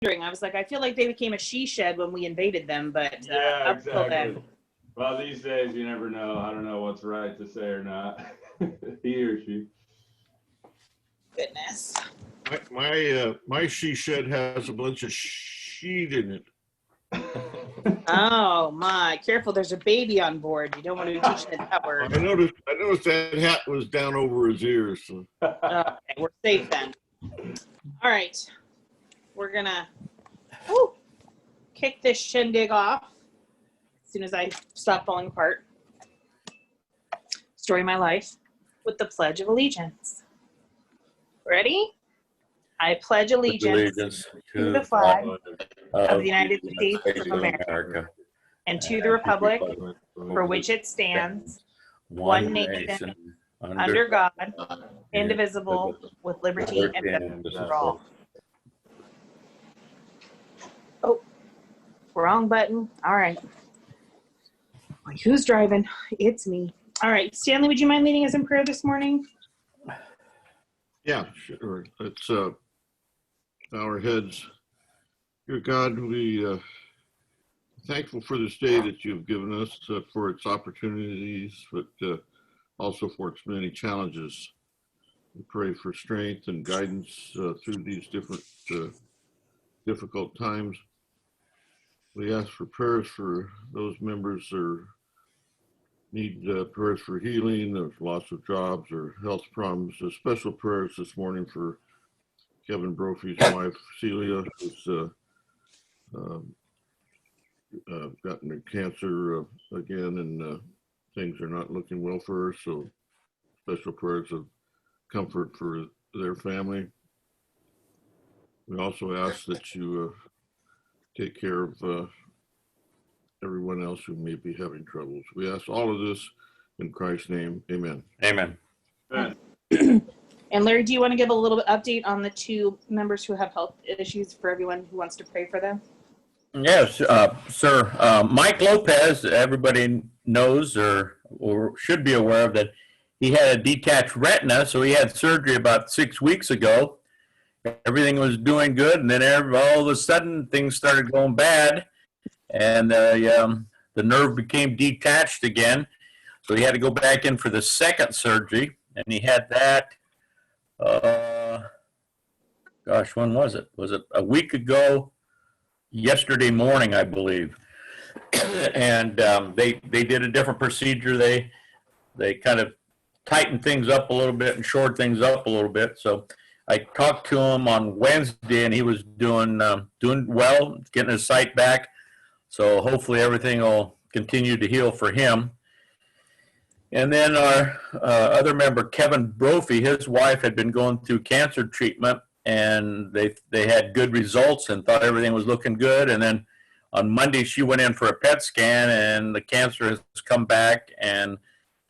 wondering. I was like, I feel like they became a she shed when we invaded them, but Yeah, up till then. exactly. Well, these days you never know. I don't know what's right to say or not. He or she. Goodness. My she shed has a bunch of sheet in it. Oh my, careful, there's a baby on board. You don't want to be teaching it that word. I noticed that hat was down over his ears. So. Okay, we're safe then. All right. We're gonna kick this shindig off as soon as I stop falling apart. Story of my life with the Pledge of Allegiance. Ready? I pledge allegiance to the flag of the United States of America and to the republic for which it stands, one nation, under God, indivisible, with liberty and justice for all. Oh, wrong button. All right. Like, who's driving? It's me. All right. Stanley, would you mind leading us in prayer this morning? Yeah, sure. Let's bow our heads. Dear God, we thankful for this day that you've given us, for its opportunities, but also for its many challenges. We pray for strength and guidance through these different difficult times. We ask for prayers for those members who need prayers for healing, or loss of jobs, or health problems. Special prayers this morning for Kevin Brophy's wife, Celia, who's gotten cancer again, and things are not looking well for her. So special prayers of comfort for their family. We also ask that you take care of everyone else who may be having troubles. We ask all of this in Christ's name. Amen. Amen. And Larry, do you want to give a little bit update on the two members who have health issues for everyone who wants to pray for them? Yes, sir. Mike Lopez, everybody knows or should be aware of that he had a detached retina, so he had surgery about 6 weeks ago. Everything was doing good, and then all of a sudden things started going bad, and the nerve became detached again. So he had to go back in for the second surgery, and he had that, when was it? Was it a week ago? Yesterday morning, I believe. And they did a different procedure. They kind of tightened things up a little bit and shored things up a little bit. So I talked to him on Wednesday, and he was doing well, getting his sight back. So hopefully everything will continue to heal for him. And then our other member, Kevin Brophy, his wife had been going through cancer treatment, and they had good results and thought everything was looking good. And then on Monday, she went in for a PET scan, and the cancer has come back, and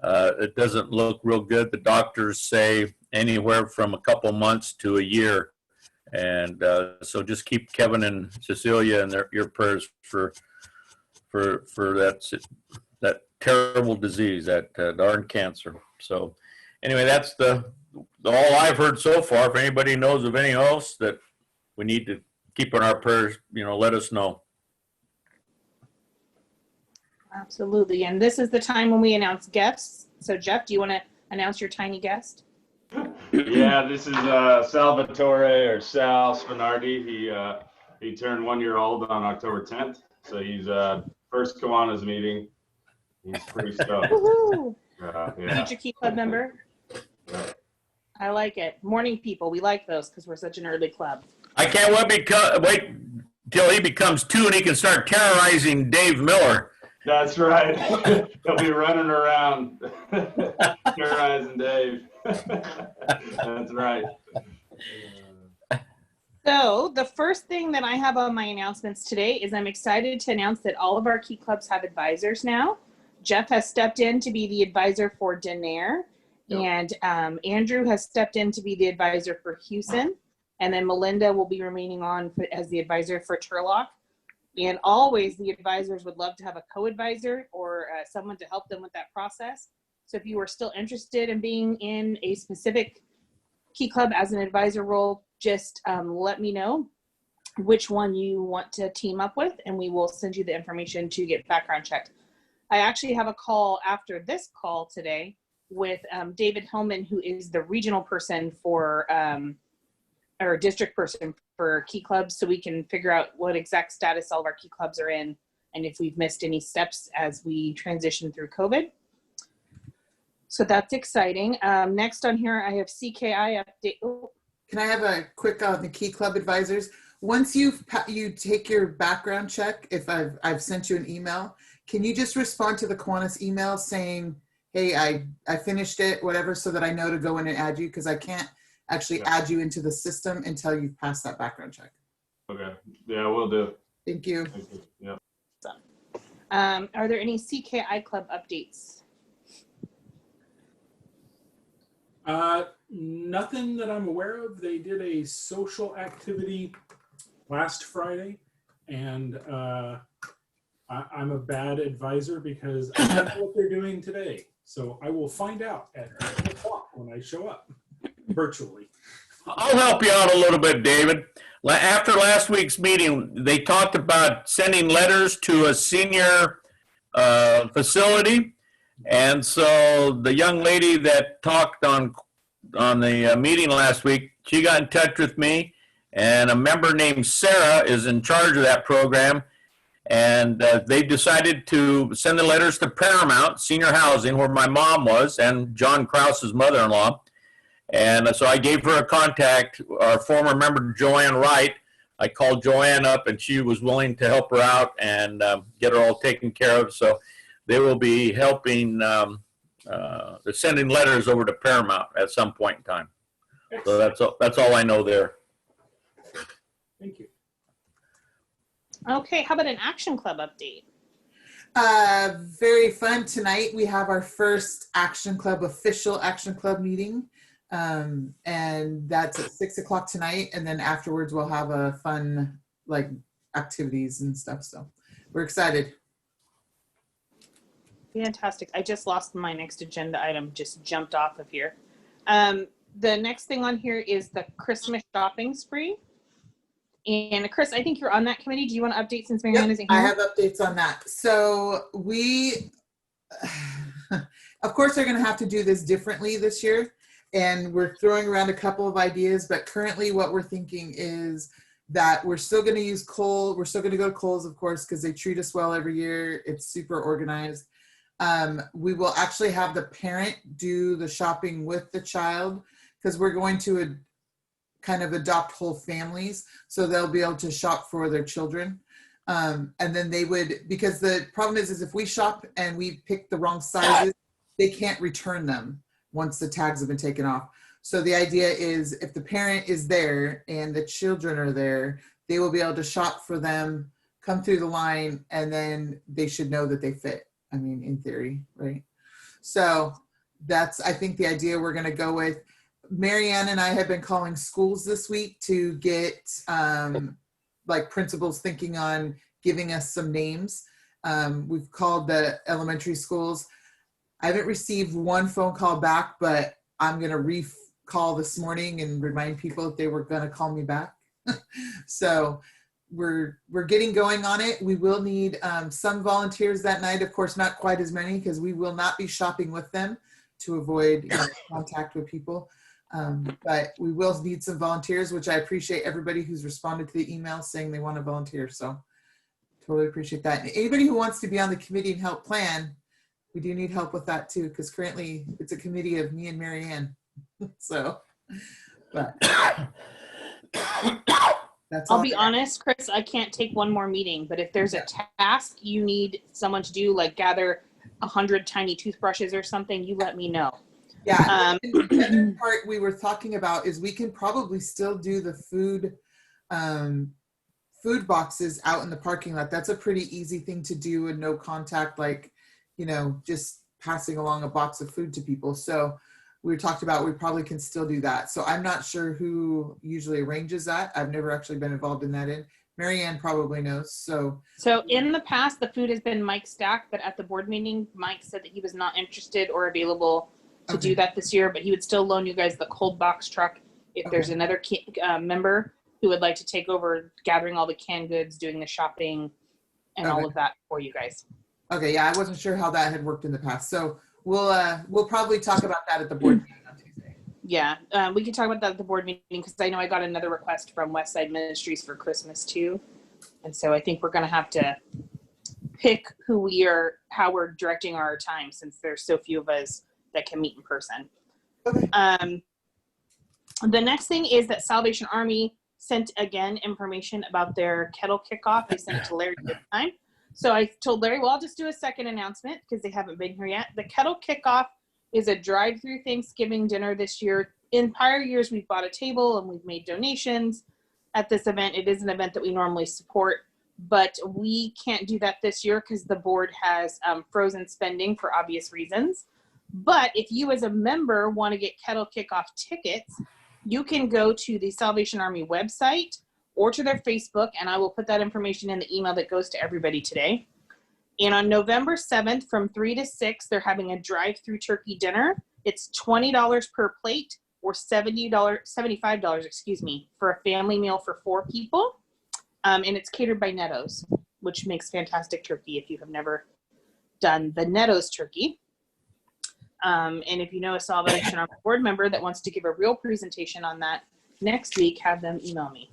it doesn't look real good. The doctors say anywhere from a couple months to a year. And so just keep Kevin and Cecilia in your prayers for that terrible disease, that darn cancer. So anyway, that's all I've heard so far. If anybody knows of anything else that we need to keep in our prayers, let us know. Absolutely. And this is the time when we announce guests. So Jeff, do you want to announce your tiny guest? Yeah, this is Salvatore, or Sal Spinardi. He turned 1 year old on October 10th. So he's first Kiwanis meeting. He's pretty stoked. Woohoo! Yeah. Future Key Club member. Yeah. I like it. Morning people, we like those because we're such an early club. I can't wait till he becomes 2 and he can start terrorizing Dave Miller. That's right. He'll be running around terrorizing Dave. That's right. So the first thing that I have on my announcements today is I'm excited to announce that all of our Key Clubs have advisors now. Jeff has stepped in to be the advisor for Denair, and Andrew has stepped in to be the advisor for Houston, and then Melinda will be remaining on as the advisor for Turlock. And always the advisors would love to have a co-advisor or someone to help them with that process. So if you are still interested in being in a specific Key Club as an advisor role, just let me know. which one you want to team up with, and we will send you the information to get background checked. I actually have a call after this call today with David Hellman, who is the regional person for, or district person for Key Clubs, so we can figure out what exact status all of our Key Clubs are in and if we've missed any steps as we transition through COVID. So that's exciting. Next on here, I have CKI update. Oh. Can I have a quick on the Key Club advisors? Once you take your background check, if I've sent you an email, can you just respond to the Kiwanis email saying, hey, I finished it, whatever, so that I know to go in and add you, because I can't actually add you into the system until you've passed that background check. Okay. Yeah, we'll do. Thank you. Thank you. Yeah. Are there any CKI Club updates? Nothing that I'm aware of. They did a social activity last Friday, and I'm a bad advisor because I don't know what they're doing today. So I will find out at 10 o'clock when I show up virtually. I'll help you out a little bit, David. After last week's meeting, they talked about sending letters to a senior facility. And so the young lady that talked on the meeting last week, she got in touch with me, and a member named Sarah is in charge of that program. And they decided to send the letters to Paramount Senior Housing, where my mom was, and John Krause's mother-in-law. And so I gave her a contact, our former member, Joanne Wright. I called Joanne up, and she was willing to help her out and get her all taken care of. So they will be helping, they're sending letters over to Paramount at some point in time. So that's all I know there. Thank you. Okay, how about an Action Club update? Very fun. Tonight we have our first Action Club, official Action Club meeting. And that's at 6 o'clock tonight. And then afterwards we'll have a fun, like, activities and stuff. So we're excited. Fantastic. I just lost my next agenda item, just jumped off of here. The next thing on here is the Christmas shopping spree. And Chris, I think you're on that committee. Do you want to update since Marianne isn't here? I have updates on that. So we, of course, they're going to have to do this differently this year. And we're throwing around a couple of ideas, but currently what we're thinking is that we're still going to use Kohl. We're still going to go to Kohl's, of course, because they treat us well every year. It's super organized. We will actually have the parent do the shopping with the child, because we're going to kind of adopt whole families, so they'll be able to shop for their children. And then they would, because the problem is if we shop and we pick the wrong sizes, they can't return them once the tags have been taken off. So the idea is if the parent is there and the children are there, they will be able to shop for them, come through the line, and then they should know that they fit. I mean, in theory, right? So that's, I think, the idea we're going to go with. Marianne and I have been calling schools this week to get like principals thinking on giving us some names. We've called the elementary schools. I haven't received one phone call back, but I'm going to re-call this morning and remind people if they were going to call me back. So we're getting going on it. We will need some volunteers that night. Of course, not quite as many, because we will not be shopping with them to avoid contact with people. But we will need some volunteers, which I appreciate everybody who's responded to the email saying they want to volunteer. So totally appreciate that. And anybody who wants to be on the committee and help plan, we do need help with that too, because currently it's a committee of me and Marianne. So, but that's all. I'll be honest, Chris, I can't take one more meeting, but if there's a task you need someone to do, like gather 100 tiny toothbrushes or something, you let me know. Yeah. The other part we were talking about is we can probably still do the food boxes out in the parking lot. That's a pretty easy thing to do and no contact, like, you know, just passing along a box of food to people. So we talked about we probably can still do that. So I'm not sure who usually arranges that. I've never actually been involved in that. Marianne probably knows. So in the past, the food has been Mike Stack, but at the board meeting, Mike said that he was not interested or available to do that this year, but he would still loan you guys the cold box truck if there's another member who would like to take over gathering all the canned goods, doing the shopping, and all Okay. of that for you guys. Okay, yeah, I wasn't sure how that had worked in the past. So we'll probably talk about that at the board meeting on Tuesday. Yeah, we can talk about that at the board meeting because I know I got another request from Westside Ministries for Christmas too. And so I think we're going to have to pick how we're directing our time since there's so few of us that can meet in person. Okay. The next thing is that Salvation Army sent again information about their kettle kickoff. They sent it to Larry this time. So I told Larry, well, I'll just do a second announcement because they haven't been here yet. The kettle kickoff is a drive-through Thanksgiving dinner this year. In prior years, we've bought a table and we've made donations at this event. It is an event that we normally support, but we can't do that this year because the board has frozen spending for obvious reasons. But if you as a member want to get kettle kickoff tickets, you can go to the Salvation Army website or to their Facebook, and I will put that information in the email that goes to everybody today. And on November 7th from 3 to 6, they're having a drive-through turkey dinner. It's $20 per plate or $75, excuse me, for a family meal for 4 people. And it's catered by Netto's, which makes fantastic turkey if you have never done the Netto's turkey. And if you know a Salvation Army board member that wants to give a real presentation on that next week, have them email me.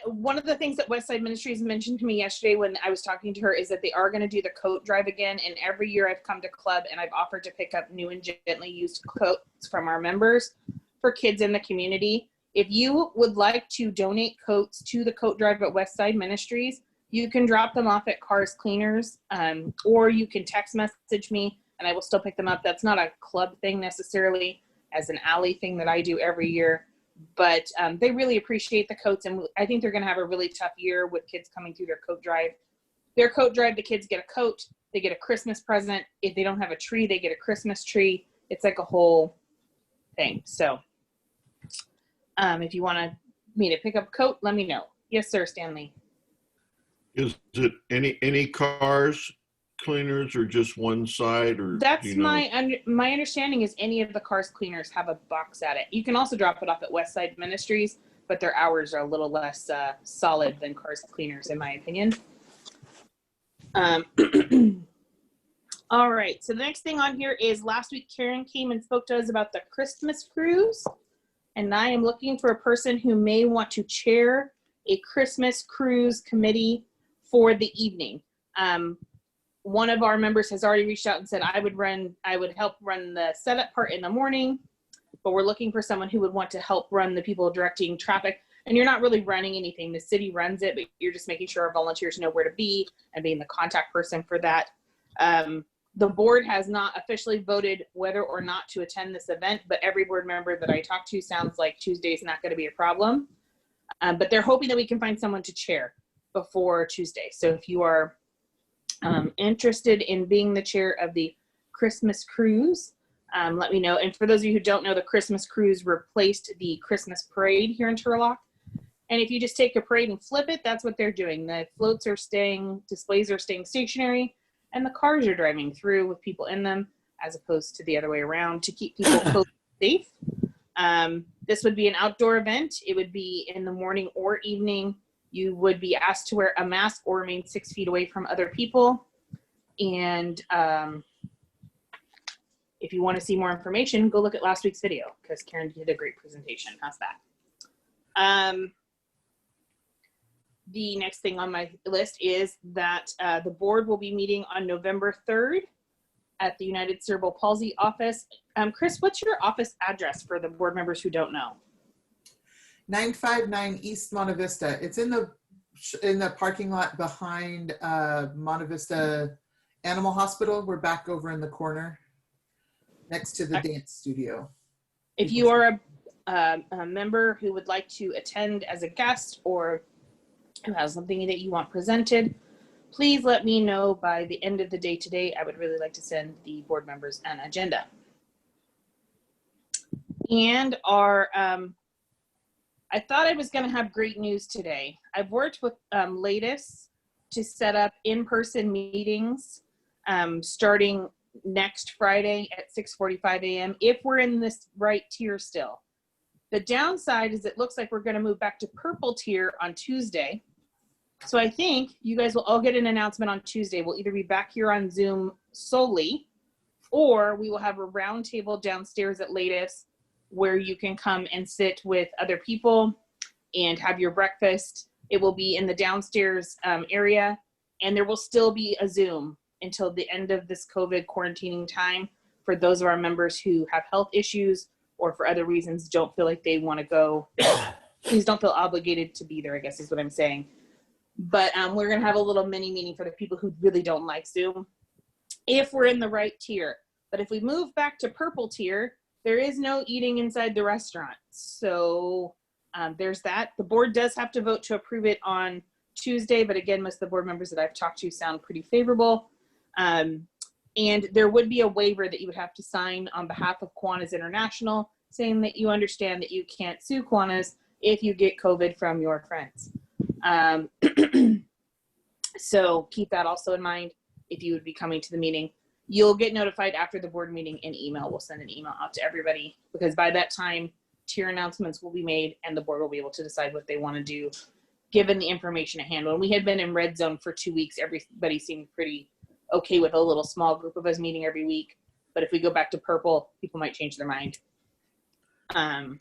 One of the things that Westside Ministries mentioned to me yesterday when I was talking to her is that they are going to do the coat drive again. And every year I've come to club and I've offered to pick up new and gently used coats from our members for kids in the community. If you would like to donate coats to the coat drive at Westside Ministries, you can drop them off at Cars Cleaners, or you can text message me and I will still pick them up. That's not a club thing necessarily, as an alley thing that I do every year, but they really appreciate the coats, and I think they're going to have a really tough year with kids coming through their coat drive. Their coat drive, the kids get a coat, they get a Christmas present. If they don't have a tree, they get a Christmas tree. It's like a whole thing. So if you want me to pick up a coat, let me know. Yes, sir, Stanley. Is it any Cars Cleaners or just one side, or That's do you know? my understanding is any of the Cars Cleaners have a box at it. You can also drop it off at Westside Ministries, but their hours are a little less solid than Cars Cleaners, in my opinion. All right, so the next thing on here is last week Karen came and spoke to us about the Christmas cruise, and I am looking for a person who may want to chair a Christmas cruise committee for the evening. One of our members has already reached out and said I would help run the setup part in the morning, but we're looking for someone who would want to help run the people directing traffic. And you're not really running anything. The city runs it, but you're just making sure our volunteers know where to be and being the contact person for that. The board has not officially voted whether or not to attend this event, but every board member that I talk to sounds like Tuesday is not going to be a problem. But they're hoping that we can find someone to chair before Tuesday. So if you are interested in being the chair of the Christmas cruise, let me know. And for those of you who don't know, the Christmas cruise replaced the Christmas parade here in Turlock. And if you just take a parade and flip it, that's what they're doing. The floats are displays are staying stationary, and the cars are driving through with people in them, as opposed to the other way around, to keep people safe. This would be an outdoor event. It would be in the morning or evening. You would be asked to wear a mask or remain 6 feet away from other people. And if you want to see more information, go look at last week's video because Karen did a great presentation. How's that? The next thing on my list is that the board will be meeting on November 3rd at the United Cerebral Palsy office. Chris, what's your office address for the board members who don't know? 959 East Monte Vista. It's in the parking lot behind Monte Vista Animal Hospital. We're back over in the corner next to the dance studio. If you are a member who would like to attend as a guest or who has something that you want presented, please let me know by the end of the day today. I would really like to send the board members an agenda. And I thought I was going to have great news today. I've worked with Lattice to set up in-person meetings starting next Friday at 6:45 a.m. if we're in this right tier still. The downside is it looks like we're going to move back to purple tier on Tuesday. So I think you guys will all get an announcement on Tuesday. We'll either be back here on Zoom solely, or we will have a round table downstairs at latest where you can come and sit with other people and have your breakfast. It will be in the downstairs area, and there will still be a Zoom until the end of this COVID quarantining time for those of our members who have health issues or for other reasons don't feel like they want to go. Please don't feel obligated to be there, I guess is what I'm saying. But we're going to have a little mini meeting for the people who really don't like Zoom if we're in the right tier. But if we move back to purple tier, there is no eating inside the restaurant. So there's that. The board does have to vote to approve it on Tuesday, but again, most of the board members that I've talked to sound pretty favorable. And there would be a waiver that you would have to sign on behalf of Kiwanis International, saying that you understand that you can't sue Kiwanis if you get COVID from your friends. So keep that also in mind if you would be coming to the meeting. You'll get notified after the board meeting in email. We'll send an email out to everybody because by that time, tier announcements will be made and the board will be able to decide what they want to do given the information at hand. When we had been in red zone for 2 weeks, everybody seemed pretty okay with a little small group of us meeting every week. But if we go back to purple, people might change their mind. And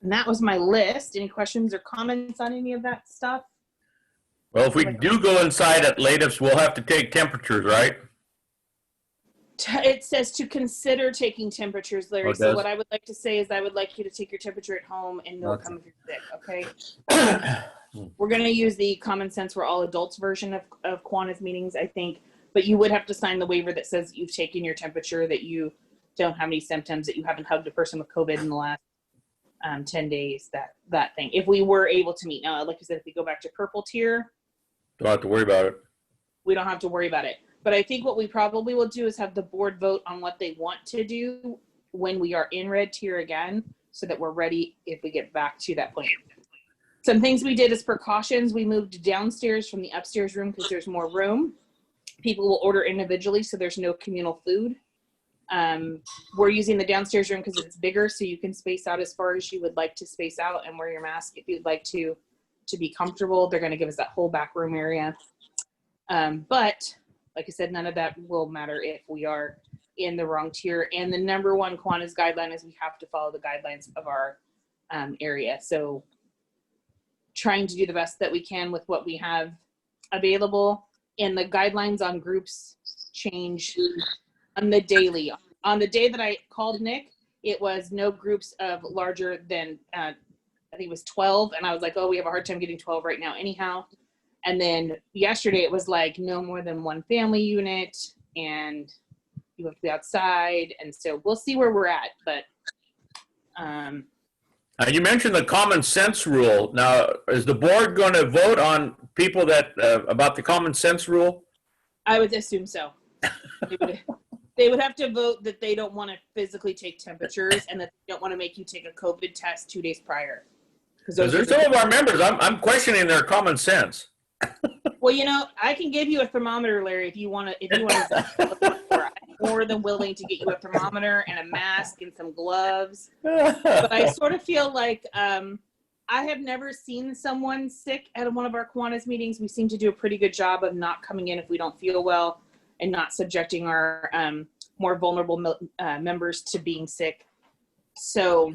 that was my list. Any questions or comments on any of that stuff? Well, if we do go inside at latest, we'll have to take temperatures, right? It says to consider taking temperatures, Larry. Oh, it So does? what I would like to say is I would like you to take your temperature at home and no come if you're sick, okay? We're going to use the common sense we're all adults version of Kiwanis meetings, I think. But you would have to sign the waiver that says you've taken your temperature, that you don't have any symptoms, that you haven't hugged a person with COVID in the last 10 days, that thing. If we were able to meet. Now, like I said, if we go back to purple tier, Don't have to worry about it. we don't have to worry about it. But I think what we probably will do is have the board vote on what they want to do when we are in red tier again, so that we're ready if we get back to that point. Some things we did as precautions, we moved downstairs from the upstairs room because there's more room. People will order individually, so there's no communal food. We're using the downstairs room because it's bigger, so you can space out as far as you would like to space out and wear your mask if you'd like to be comfortable. They're going to give us that whole back room area. But like I said, none of that will matter if we are in the wrong tier. And the number one Kiwanis guideline is we have to follow the guidelines of our area. So trying to do the best that we can with what we have available. And the guidelines on groups change on the daily. On the day that I called Nick, it was no groups of larger than, I think it was 12. And I was like, oh, we have a hard time getting 12 right now anyhow. And then yesterday it was like no more than one family unit and you have to be outside. And so we'll see where we're at. But You mentioned the common sense rule. Now, is the board going to vote on people that about the common sense rule? I would assume so. They would have to vote that they don't want to physically take temperatures and that they don't want to make you take a COVID test 2 days prior. Because there's some of our members, I'm questioning their common sense. Well, you know, I can give you a thermometer, Larry, if you want to. I'm more than willing to get you a thermometer and a mask and some gloves. But I sort of feel like I have never seen someone sick at one of our Kiwanis meetings. We seem to do a pretty good job of not coming in if we don't feel well and not subjecting our more vulnerable members to being sick. So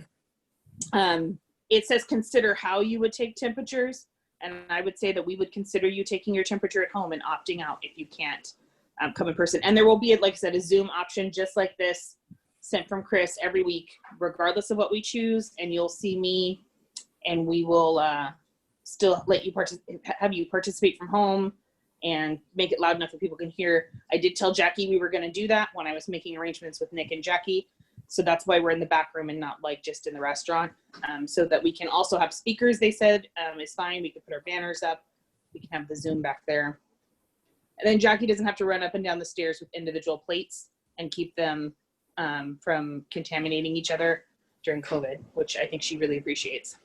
it says consider how you would take temperatures. And I would say that we would consider you taking your temperature at home and opting out if you can't come in person. And there will be, like I said, a Zoom option just like this sent from Chris every week, regardless of what we choose. And you'll see me and we will still let you have you participate from home and make it loud enough that people can hear. I did tell Jackie we were going to do that when I was making arrangements with Nick and Jackie. So that's why we're in the back room and not like just in the restaurant, so that we can also have speakers. They said is fine. We can put our banners up. We can have the Zoom back there. And then Jackie doesn't have to run up and down the stairs with individual plates and keep them from contaminating each other during COVID, which I think she really appreciates.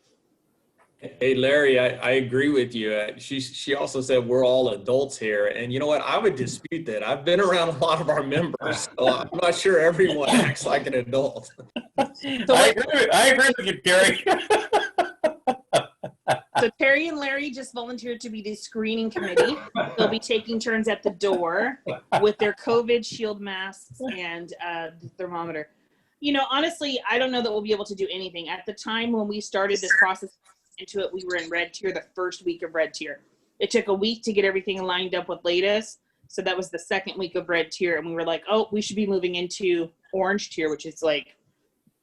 Hey, Larry, I agree with you. She also said we're all adults here. And you know what? I would dispute that. I've been around a lot of our members, so I'm not sure everyone acts like an adult. I agree with you, Terry. So Terry and Larry just volunteered to be the screening committee. They'll be taking turns at the door with their COVID shield masks and the thermometer. You know, honestly, I don't know that we'll be able to do anything. At the time when we started this process into it, we were in red tier the first week of red tier. It took a week to get everything lined up with latest. So that was the second week of red tier. And we were like, oh, we should be moving into orange tier, which is like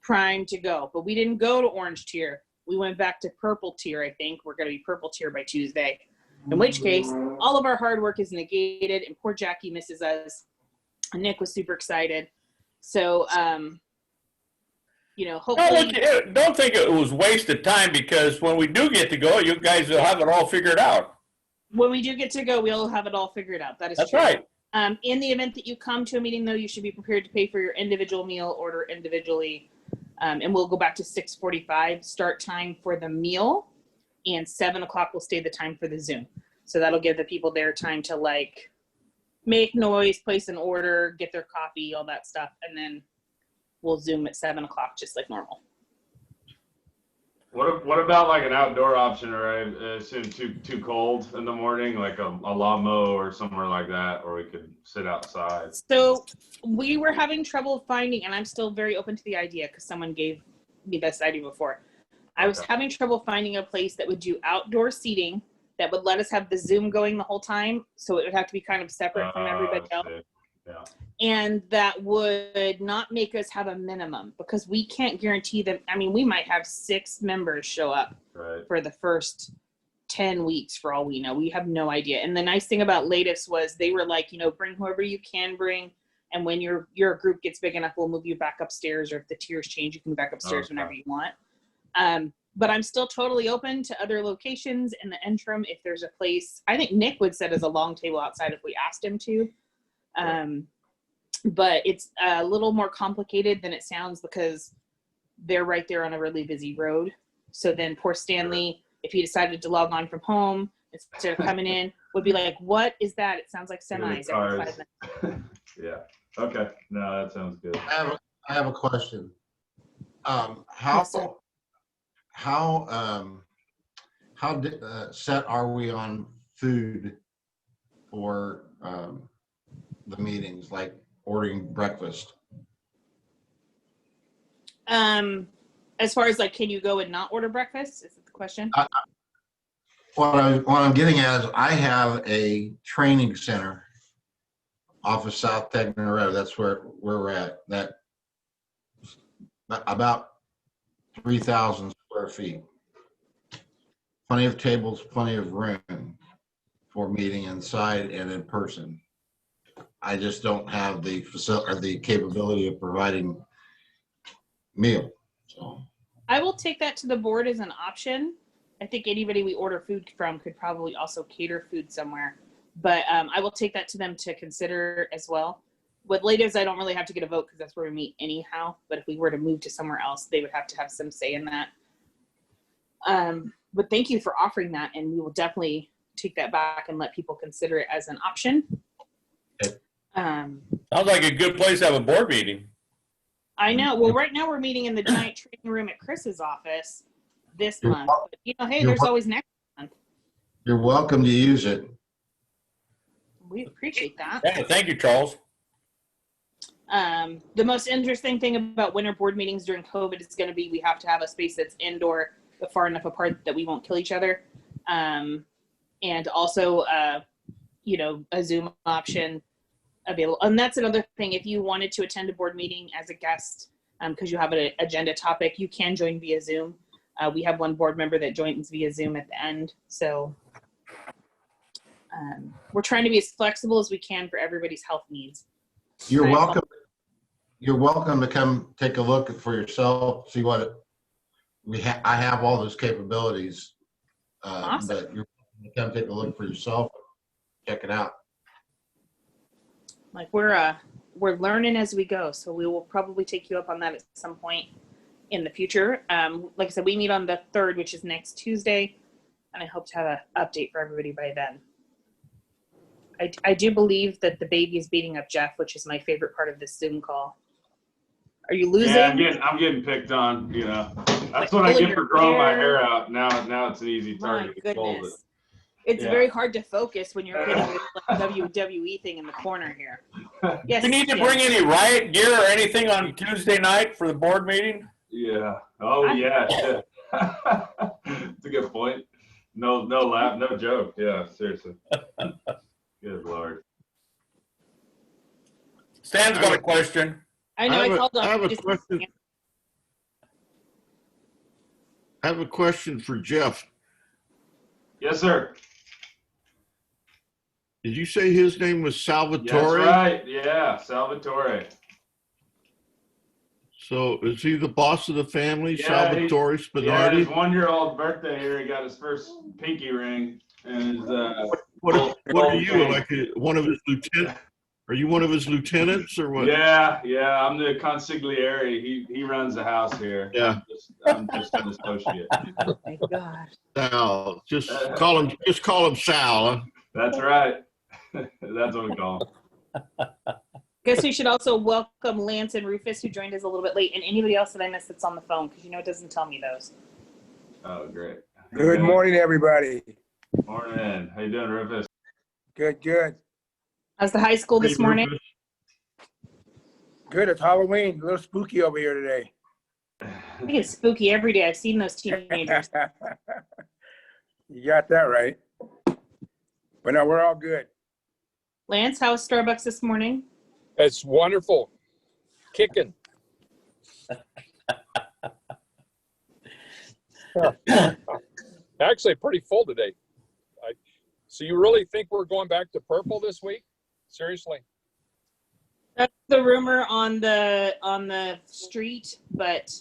prime to go. But we didn't go to orange tier. We went back to purple tier, I think. We're going to be purple tier by Tuesday. In which case, all of our hard work is negated, and poor Jackie misses us. Nick was super excited. So, you know, hopefully. Don't think it was wasted time, because when we do get to go, you guys will have it all figured out. When we do get to go, we'll have it all figured out. That is That's true. right. In the event that you come to a meeting, though, you should be prepared to pay for your individual meal, order individually. And we'll go back to 6:45 start time for the meal, and 7 o'clock will stay the time for the Zoom. So that'll give the people their time to like make noise, place an order, get their coffee, all that stuff. And then we'll Zoom at 7 o'clock, just like normal. What about like an outdoor option, or I assume too cold in the morning, like a La Mo or somewhere like that, or we could sit outside? So we were having trouble finding, and I'm still very open to the idea because someone gave me this idea before. I was having trouble finding a place that would do outdoor seating that would let us have the Zoom going the whole time. So it would have to be kind of separate from everybody else. Yeah. And that would not make us have a minimum, because we can't guarantee them. I mean, we might have 6 members show up Right. for the first 10 weeks for all we know. We have no idea. And the nice thing about Latest was they were like, you know, bring whoever you can bring. And when your group gets big enough, we'll move you back upstairs, or if the tiers change, you can move back upstairs whenever you want. But I'm still totally open to other locations in the interim. If there's a place, I think Nick would set as a long table outside if we asked him to. But it's a little more complicated than it sounds, because they're right there on a really busy road. So then poor Stanley, if he decided to log on from home instead of coming in, would be like, what is that? It sounds like semis every 5 minutes. Yeah. Okay. No, that sounds good. I have a question. Yes, sir. How set are we on food for the meetings, like ordering breakfast? As far as like, can you go and not order breakfast? Is that the question? What I'm getting at is I have a training center off of South Tegna Road. That's where we're at. That about 3,000 square feet. Plenty of tables, plenty of room for meeting inside and in person. I just don't have the facility or the capability of providing meal. So I will take that to the board as an option. I think anybody we order food from could probably also cater food somewhere. But I will take that to them to consider as well. With Ladies, I don't really have to get a vote because that's where we meet anyhow. But if we were to move to somewhere else, they would have to have some say in that. But thank you for offering that, and we will definitely take that back and let people consider it as an option. Okay. Sounds like a good place to have a board meeting. I know. Well, right now we're meeting in the giant training room at Chris's office this month. But, you know, hey, there's always next month. you're welcome to use it. We appreciate that. Yeah, thank you, Charles. The most interesting thing about winter board meetings during COVID is going to be we have to have a space that's indoor but far enough apart that we won't kill each other. And also, you know, a Zoom option available. And that's another thing. If you wanted to attend a board meeting as a guest, because you have an agenda topic, you can join via Zoom. We have one board member that joins via Zoom at the end. So we're trying to be as flexible as we can for everybody's health needs. You're welcome. You're welcome to come take a look for yourself, see what I have all those capabilities. Awesome. But you're welcome to come take a look for yourself, check it out. Like we're learning as we go, so we will probably take you up on that at some point. in the future. Like I said, we meet on the 3rd, which is next Tuesday, and I hope to have an update for everybody by then. I do believe that the baby is beating up Jeff, which is my favorite part of this Zoom call. Are you losing? Yeah, I'm getting picked on, you know. That's what I get for growing my hair out. Now it's an easy My target to fold it. goodness. It's Yeah. very hard to focus when you're hitting this like WWE thing in the corner here. Yes. Do you need to Jim. bring any riot gear or anything on Tuesday night for the board meeting? Yeah. Oh yeah. Shit. That's a good point. No laugh, no joke. Yeah, seriously. Good Lord. Stan's got a question. I know. I called on. I have a just- question. I have a question for Jeff. Yes, sir. Did you say his name was Salvatore? That's right. Yeah, Salvatore. So is he the boss of the family, Yeah, Salvatore Yeah, Spinardi? his 1-year-old birthday here, he got his first pinky ring, and his What are you, like one of his lieutenants? Are you one of his lieutenants or what? yeah, I'm the consigliere. He runs the house here. Yeah. I'm just an associate. Oh my God. Sal. Just call him Sal. Huh? That's right. That's what we call him. Guess we should also welcome Lance and Rufus, who joined us a little bit late, and anybody else that I missed that's on the phone, because it doesn't tell me those. Oh, great. Good morning, everybody. Morning. How you doing, Rufus? Good. How's the high school this Hey, morning? Rufus. Good. It's Halloween. A little spooky over here today. I think it's spooky every day. I've seen those teenagers. You got that right. But no, we're all good. Lance, how's Starbucks this morning? It's wonderful. Kicking. Actually, pretty full today. So you really think we're going back to purple this week? Seriously? That's the rumor on the street, but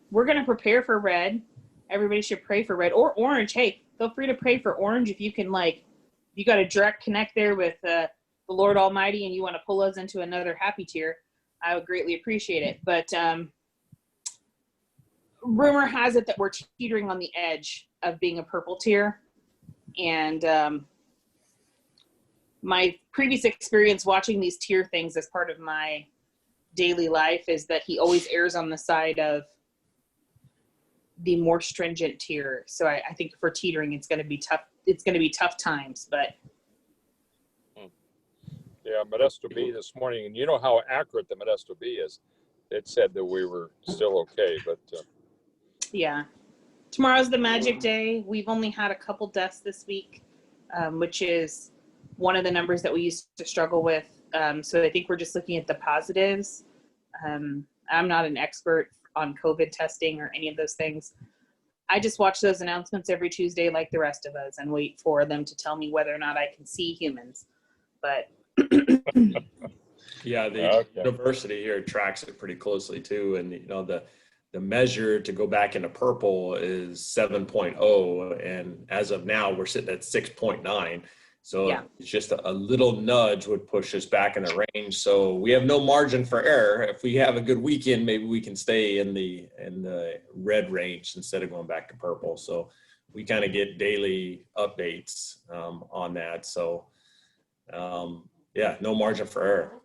we're gonna prepare for red. Everybody should pray for red or orange. Hey, feel free to pray for orange if you can. Like, you got a direct connect there with the Lord Almighty, and you want to pull us into another happy tier. I would greatly appreciate it. But rumor has it that we're teetering on the edge of being a purple tier, and my previous experience watching these tier things as part of my daily life is that he always errs on the side of the more stringent tier. So I think for teetering, it's going to be tough. It's going to be tough times, but. Yeah, Modesto B this morning, and you know how accurate the Modesto B is. It said that we were still okay, but Yeah. Tomorrow's the magic day. We've only had a couple deaths this week, which is one of the numbers that we used to struggle with. So I think we're just looking at the positives. I'm not an expert on COVID testing or any of those things. I just watch those announcements every Tuesday like the rest of us and wait for them to tell me whether or not I can see humans. But Yeah, the university here tracks it pretty closely too. And you know, the measure to go back into purple is 7.0. And as of now, we're sitting at 6.9. So Yeah. it's just a little nudge would push us back in the range. So we have no margin for error. If we have a good weekend, maybe we can stay in the red range instead of going back to purple. So we kind of get daily updates on that. So yeah, no margin for error.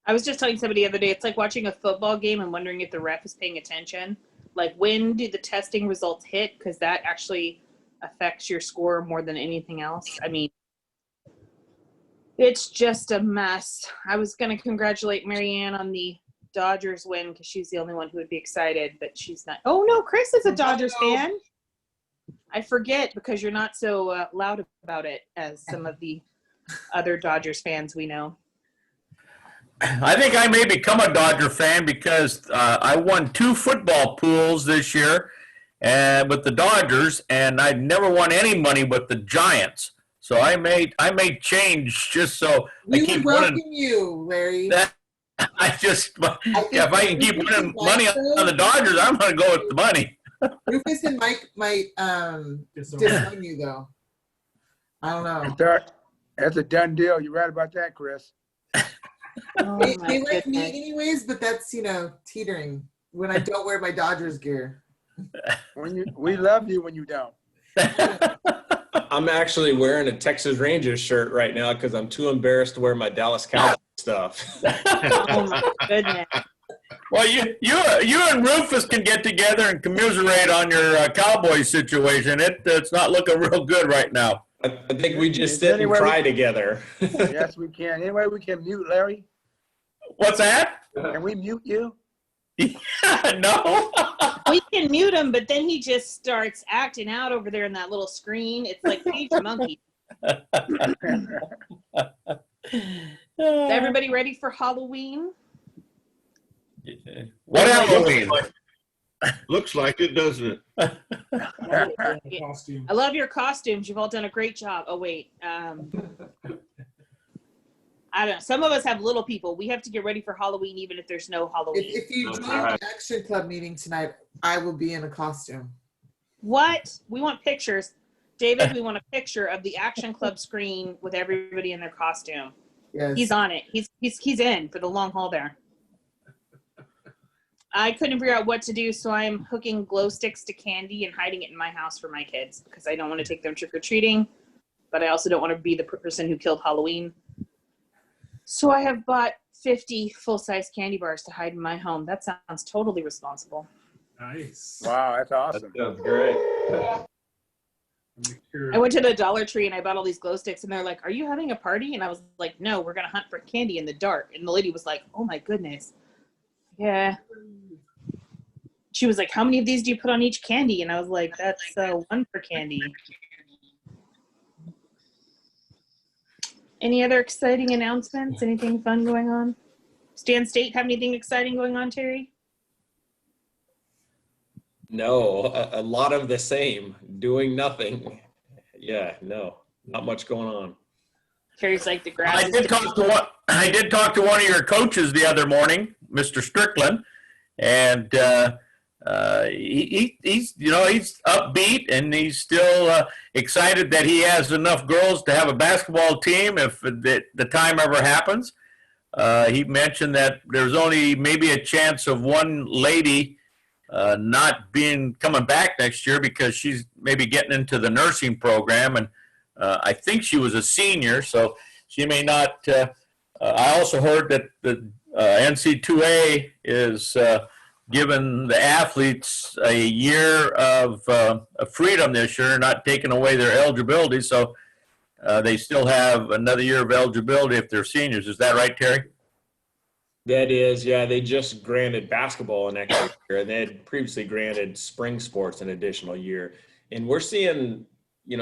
I was just telling somebody the other day, it's like watching a football game and wondering if the ref is paying attention. Like, when do the testing results hit? Because that actually affects your score more than anything else. I mean, it's just a mess. I was going to congratulate Marianne on the Dodgers win because she's the only one who would be excited, but she's not. Oh, no, Chris is a Dodgers fan. I forget because you're not so loud about it as some of the other Dodgers fans we know. I think I may become a Dodger fan because I won 2 football pools this year with the Dodgers, and I'd never won any money with the Giants. So I may change just so We I would keep welcome winning. you, Larry. If I can keep winning money on the Dodgers, I'm going to go with the money. Rufus and Mike might disown you, though. I don't know. That's a done deal. You're right about that, Chris. Oh, They my like me goodness. anyways, but that's, teetering. when I don't wear my Dodgers gear. We love you when you don't. I'm actually wearing a Texas Rangers shirt right now because I'm too embarrassed to wear my Dallas Cowboys stuff. Oh my goodness. Well, you and Rufus can get together and commiserate on your Cowboys situation. It's not looking real good right now. I think we just Is sit and anywhere cry we- together. Yes, we can. Anyway, we can mute Larry. What's that? Can we mute you? No. We can mute him, but then he just starts acting out over there in that little screen. It's like Page Monkey. Is everybody ready for Halloween? What Halloween? Looks like it, doesn't it? Costume. I love your costumes. You've all done a great job. Oh, wait. I don't know. Some of us have little people. We have to get ready for Halloween even if there's no Halloween. If you That's join right. the Action Club meeting tonight, I will be in a costume. What? We want pictures. David, we want a picture of the Action Club screen with everybody in their costume. Yes. He's on it. He's in for the long haul there. I couldn't figure out what to do, so I'm hooking glow sticks to candy and hiding it in my house for my kids because I don't want to take them trick-or-treating, but I also don't want to be the person who killed Halloween. So I have bought 50 full-size candy bars to hide in my home. That sounds totally responsible. Nice. Wow, that's That awesome. sounds great. Make sure- I went to the Dollar Tree and I bought all these glow sticks and they're like, "Are you having a party?" And I was like, "No, we're going to hunt for candy in the dark." And the lady was like, "Oh my goodness." Yeah. She was like, "How many of these do you put on each candy?" And I was like, "That's one per candy." Any other exciting announcements? Anything fun going on? Stan State have anything exciting going on, Terry? No, a lot of the same, doing nothing. Yeah, no, not much going on. Terry's like the grass. I did talk to one of your coaches the other morning, Mr. Strickland, and he's upbeat and he's still excited that he has enough girls to have a basketball team if the time ever happens. He mentioned that there's only maybe a chance of one lady not coming back next year because she's maybe getting into the nursing program, and I think she was a senior, so she may not. I also heard that the NC2A is giving the athletes a year of freedom this year, not taking away their eligibility, so they still have another year of eligibility if they're seniors. Is that right, Terry? That is, yeah, they just granted basketball an extra year, and they had previously granted spring sports an additional year. And we're seeing,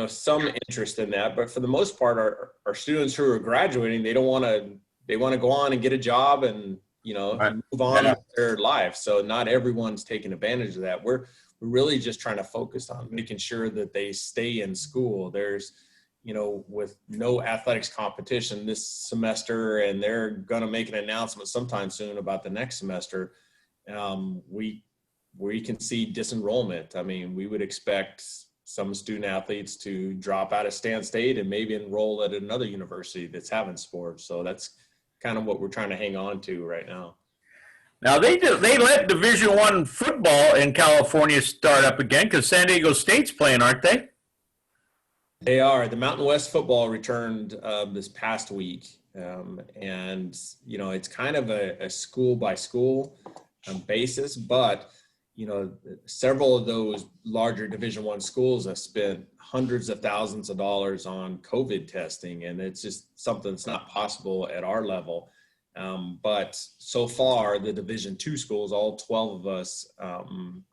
some interest in that, but for the most part, our students who are graduating, they want to go on and get a job and, Right. move on Yeah. with their life. So not everyone's taking advantage of that. We're really just trying to focus on making sure that they stay in school. There's, with no athletics competition this semester, and they're going to make an announcement sometime soon about the next semester, we can see disenrollment. I mean, we would expect some student athletes to drop out of Stan State and maybe enroll at another university that's having sports. So that's kind of what we're trying to hang on to right now. Now they let Division I football in California start up again because San Diego State's playing, aren't they? They are. The Mountain West football returned this past week. And, it's kind of a school by school basis, but, several of those larger Division I schools have spent hundreds of thousands of dollars on COVID testing, and it's just something that's not possible at our level. But so far, the Division II schools, all 12 of us,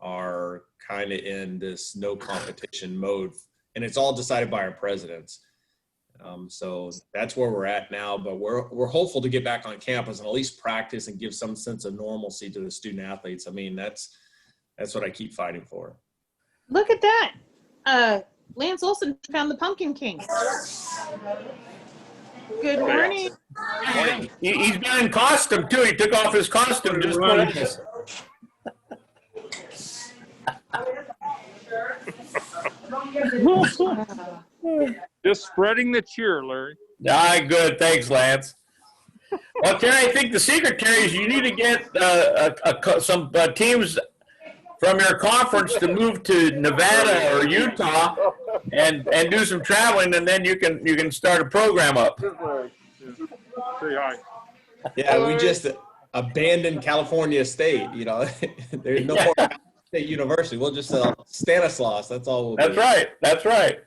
are kind of in this no competition mode, and it's all decided by our presidents. So that's where we're at now, but we're hopeful to get back on campus and at least practice and give some sense of normalcy to the student athletes. I mean, that's what I keep fighting for. Look at that. Lance Olson found the Pumpkin King. Good morning. He's been in costume too. He took off his costume just for this. Just spreading the cheer, Larry. Good. Thanks, Lance. Well, Terry, I think the secret, Terry, is you need to get some teams from your conference to move to Nevada or Utah and do some traveling, and then you can start a program up. Pretty high. Yeah, we just abandoned California State. You know, there's no more State University. We'll just Stanislaus. That's all we'll That's be. right. That's right.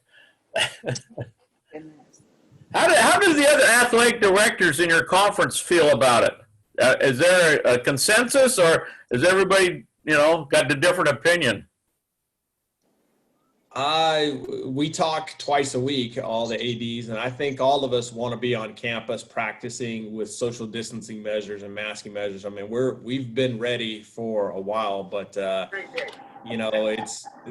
How do the other athletic directors in your conference feel about it? Is there a consensus, or is everybody, got a different opinion? We talk twice a week, all the ADs, and I think all of us want to be on campus practicing with social distancing measures and masking measures. I mean, we've been ready for a while, but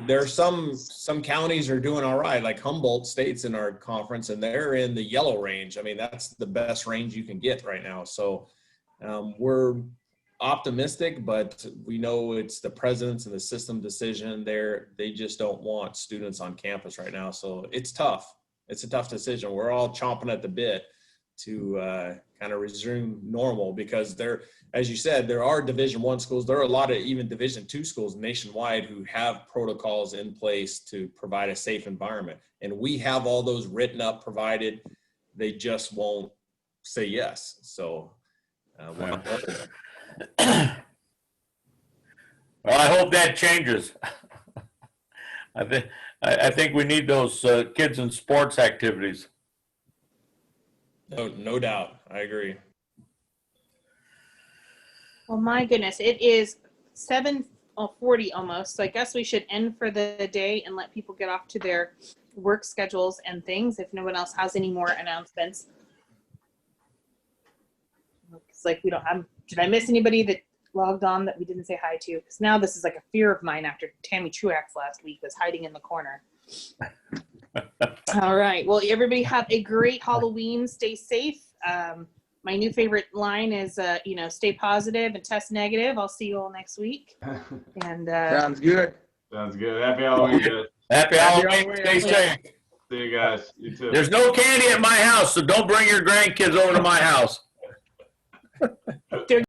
there's some counties are doing all right. Like Humboldt State's in our conference, and they're in the yellow range. I mean, that's the best range you can get right now. So we're optimistic, but we know it's the president's and the system decision. They just don't want students on campus right now. So it's tough. It's a tough decision. We're all chomping at the bit to kind of resume normal, because as you said, there are Division I schools. There are a lot of even Division II schools nationwide who have protocols in place to provide a safe environment. And we have all those written up, provided. They just won't say yes. So Well, I hope that changes. I think we need those kids in sports activities. no doubt. I agree. Well, my goodness, it is 7:40 almost. So I guess we should end for the day and let people get off to their work schedules and things if no one else has any more announcements. It's like did I miss anybody that logged on that we didn't say hi to? Because now this is like a fear of mine after Tammy Truax last week was hiding in the corner. All right. Well, everybody have a great Halloween. Stay safe. My new favorite line is, stay positive and test negative. I'll see you all next week. And Sounds good. Sounds good. Happy Halloween, guys. Happy Halloween. Stay safe. See you guys. You too. There's no candy at my house, so don't bring your grandkids over to my house. they're